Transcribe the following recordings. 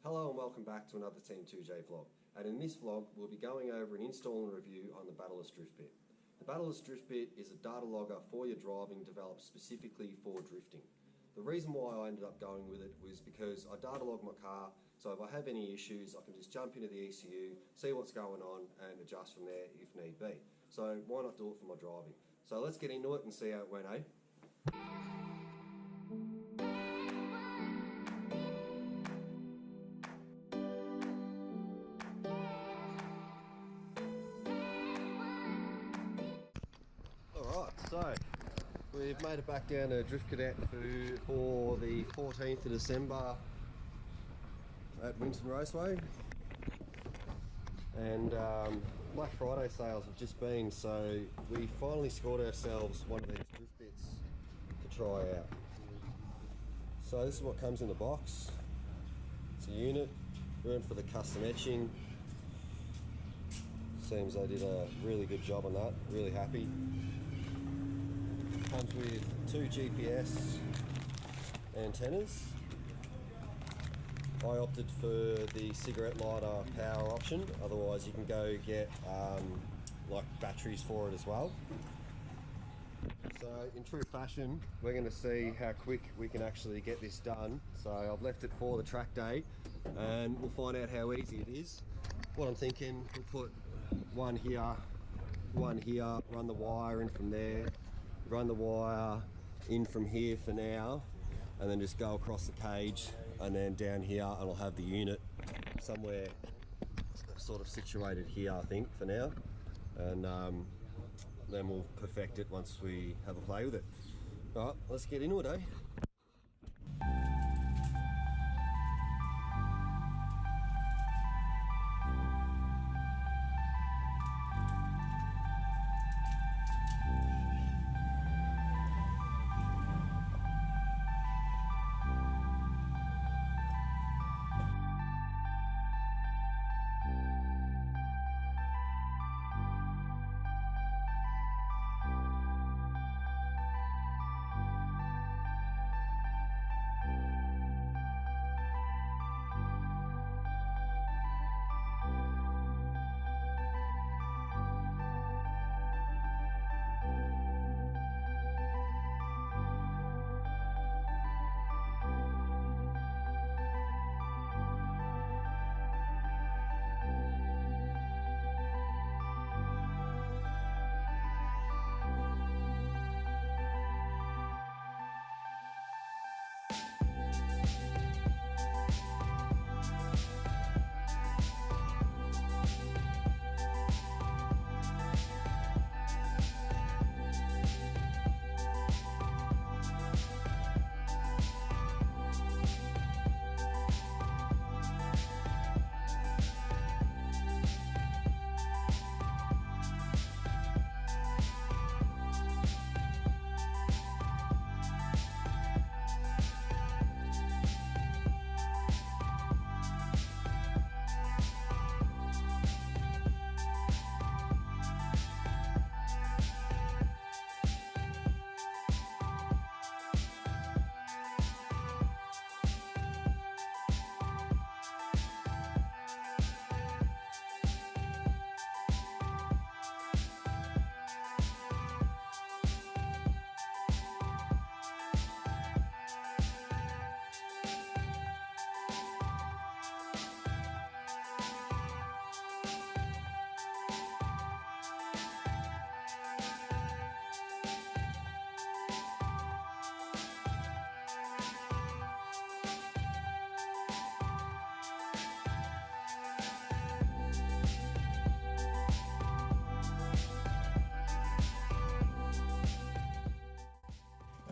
Hello and welcome back to another Team 2J vlog, and in this vlog we'll be going over an install and review on the Battleist Driftbit. The Battleist Driftbit is a data logger for your driving developed specifically for drifting. The reason why I ended up going with it was because I data log my car, so if I have any issues I can just jump into the ECU, see what's going on and adjust from there if need be. So why not do it for my driving? So let's get into it and see how it went, eh? Alright, so we've made it back down to Drift Cadet for the 14th of December at Winton Raceway, and Black Friday sales have just been, so we finally scored ourselves one of these drift bits to try out. So this is what comes in the box. It's a unit, room for the custom etching. Seems they did a really good job on that, really happy. Comes with 2 GPS antennas. I opted for the cigarette lighter power option, otherwise you can go get like batteries for it as well. So in true fashion, we're going to see how quick we can actually get this done. So I've left it for the track day and we'll find out how easy it is. What I'm thinking, we'll put one here, run the wire in from there, run the wire in from here for now, and then just go across the cage and then down here, and I'll have the unit somewhere sort of situated here, I think, for now, and then we'll perfect it once we have a play with it. Alright, let's get into it, eh?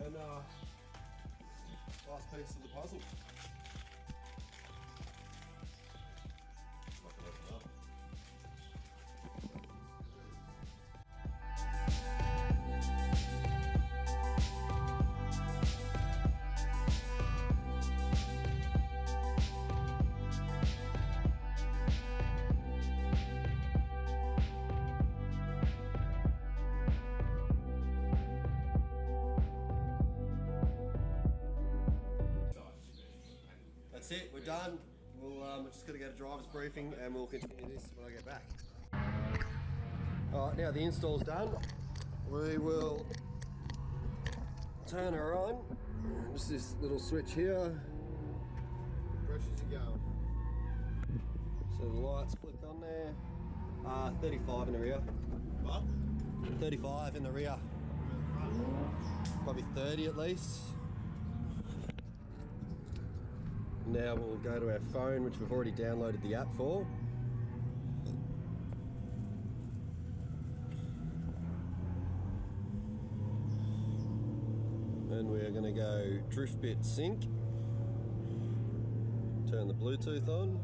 And last piece of the puzzle. Not gonna open up. That's it, we're done. we're just going to get a driver's briefing and we'll continue this when I get back. Alright, now the install's done. We will turn her on. Just this little switch here. Pressure's going. So the lights flick on there. 35 in the rear. What? 35 in the rear. Probably 30 at least. Now we'll go to our phone, which we've already downloaded the app for. And we're going to go Driftbit sync. Turn the Bluetooth on.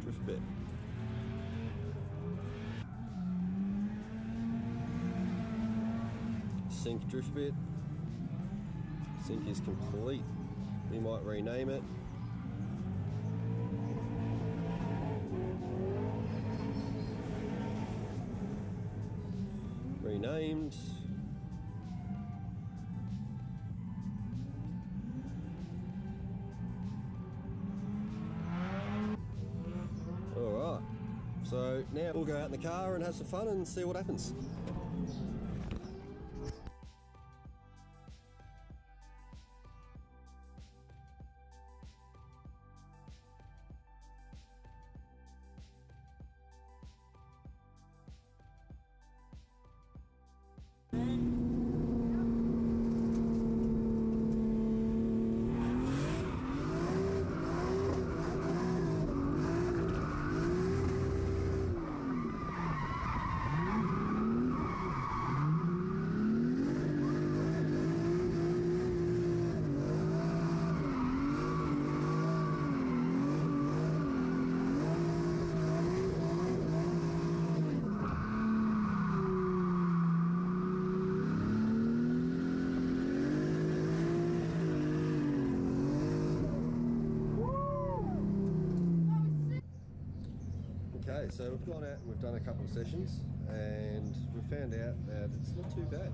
Driftbit. Sync Driftbit. Sync is complete. We might rename it. Renamed. Alright, so now we'll go out in the car and have some fun and see what happens. Okay, so we've gone out and we've done a couple of sessions and we've found out that it's not too bad.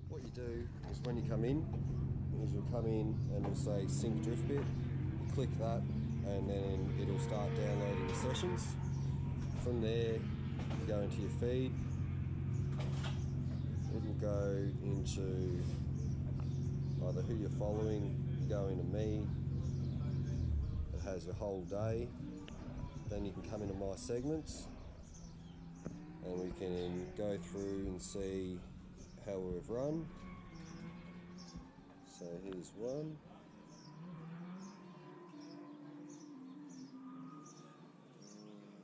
What you do is when you come in, is you'll come in and we'll say sync Driftbit, you click that and then it'll start downloading the sessions. From there, you go into your feed, it will go into either who you're following, go into me, it has your whole day. Then you can come into my segments and we can go through and see how we've run. So here's one.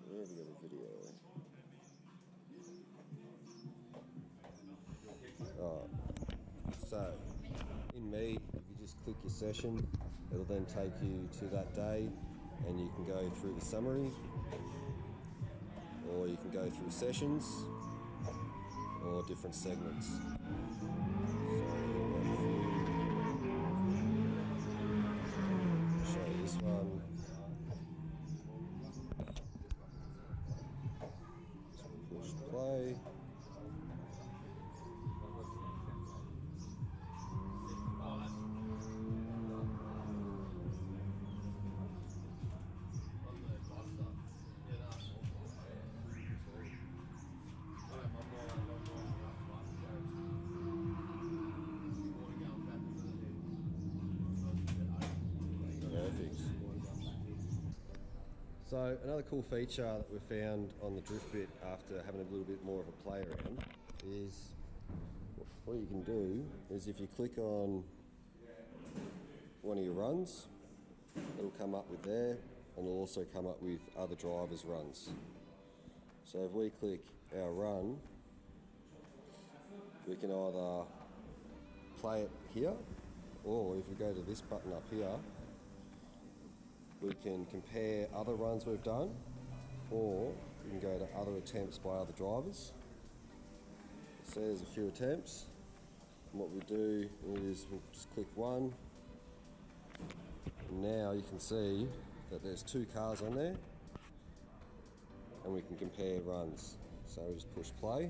Where have we got a video? So in me, if you just click your session, it'll then take you to that day. And you can go through the summary, or you can go through sessions, or different segments. So I'll show you this one. Push play. So another cool feature that we found on the Driftbit after having a little bit more of a play around is what you can do is if you click on one of your runs, it'll come up with there and it'll also come up with other drivers' runs. So if we click our run, we can either play it here, or if we go to this button up here, we can compare other runs we've done, or we can go to other attempts by other drivers. So there's a few attempts, and what we do is we'll just click one, and now you can see that there's two cars on there, and we can compare runs. So we just push play.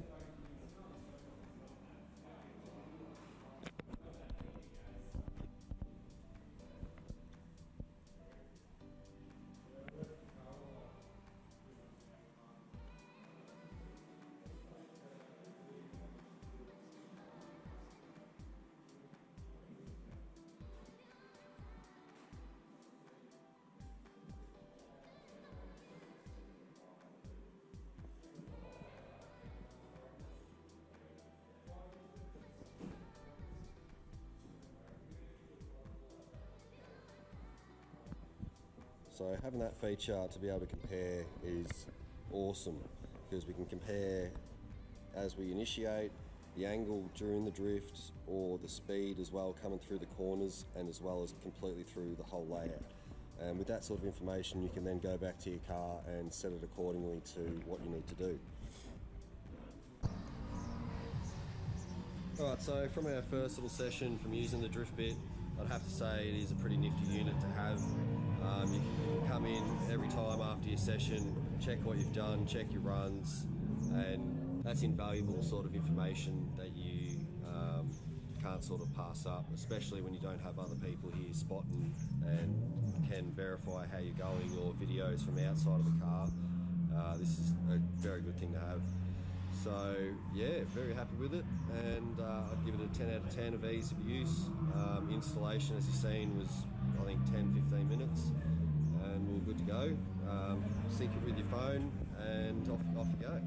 So having that feature to be able to compare is awesome, because we can compare as we initiate, the angle during the drift, or the speed as well coming through the corners, and as well as completely through the whole layout. And with that sort of information, you can then go back to your car and set it accordingly to what you need to do. Alright, so from our first little session from using the Driftbit, I'd have to say it is a pretty nifty unit to have. You can come in every time after your session, check what you've done, check your runs, and that's invaluable sort of information that you can't sort of pass up, especially when you don't have other people here spotting and can verify how you're going, or videos from outside of the car. This is a very good thing to have. So yeah, very happy with it, and I'd give it a 10 out of 10 of ease of use. Installation, as you've seen, was I think 10-15 minutes, and we're good to go. Sync it with your phone, and off you go.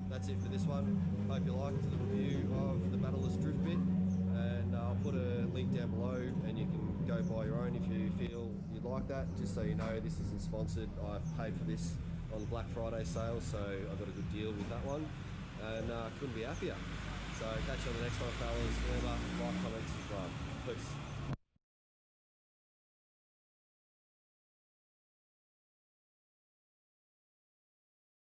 That's it for this one. Hope you liked the review of the Battleist Driftbit, and I'll put a link down below, and you can go buy your own if you feel you'd like that. Just so you know, this isn't sponsored. I paid for this on the Black Friday sale, so I got a good deal with that one, and couldn't be happier. So catch you on the next one, fellas. Remember, like, comment, subscribe. Peace.